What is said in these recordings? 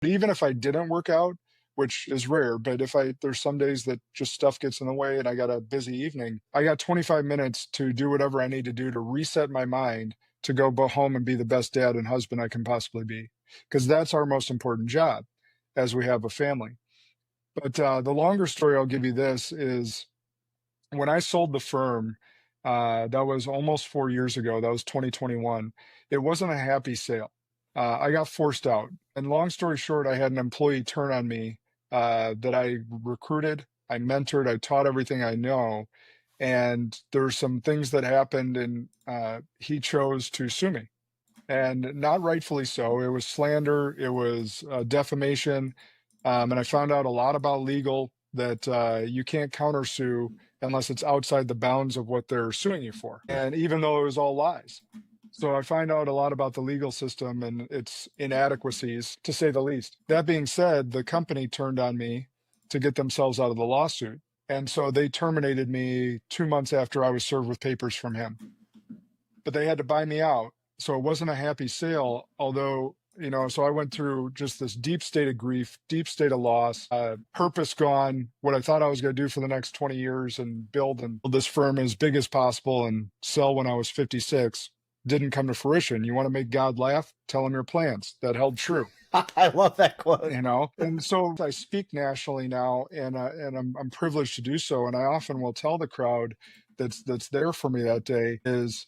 Even if I didn't work out, which is rare, but if there's some days that just stuff gets in the way and I got a busy evening, I got 25 minutes to do whatever I need to do to reset my mind to go home and be the best dad and husband I can possibly be. Because that's our most important job as we have a family. But the longer story I'll give you this is when I sold the firm, that was almost 4 years ago. That was 2021. It wasn't a happy sale. I got forced out. And long story short, I had an employee turn on me that I recruited, I mentored, I taught everything I know. And there's some things that happened, and he chose to sue me. And not rightfully so. It was slander, it was defamation. And I found out a lot about legal that you can't countersue unless it's outside the bounds of what they're suing you for. And even though it was all lies. So I find out a lot about the legal system and its inadequacies, to say the least. That being said, the company turned on me to get themselves out of the lawsuit. And so they terminated me 2 months after I was served with papers from him. But they had to buy me out. So it wasn't a happy sale, although, so I went through just this deep state of grief, deep state of loss, purpose gone, what I thought I was going to do for the next 20 years and build this firm as big as possible and sell when I was 56 didn't come to fruition. You want to make God laugh? Tell him your plans. That held true. I love that quote. And so I speak nationally now, and I'm privileged to do so. And I often will tell the crowd that's there for me that day is,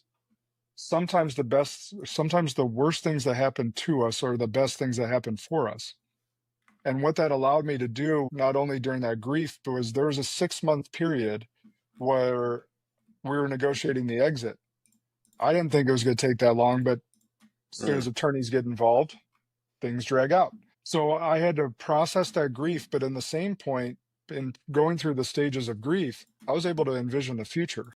sometimes the worst things that happen to us are the best things that happen for us. And what that allowed me to do, not only during that grief, but there was a 6-month period where we were negotiating the exit. I didn't think it was going to take that long, but as soon as attorneys get involved, things drag out. So I had to process that grief, but in the same point, in going through the stages of grief, I was able to envision the future.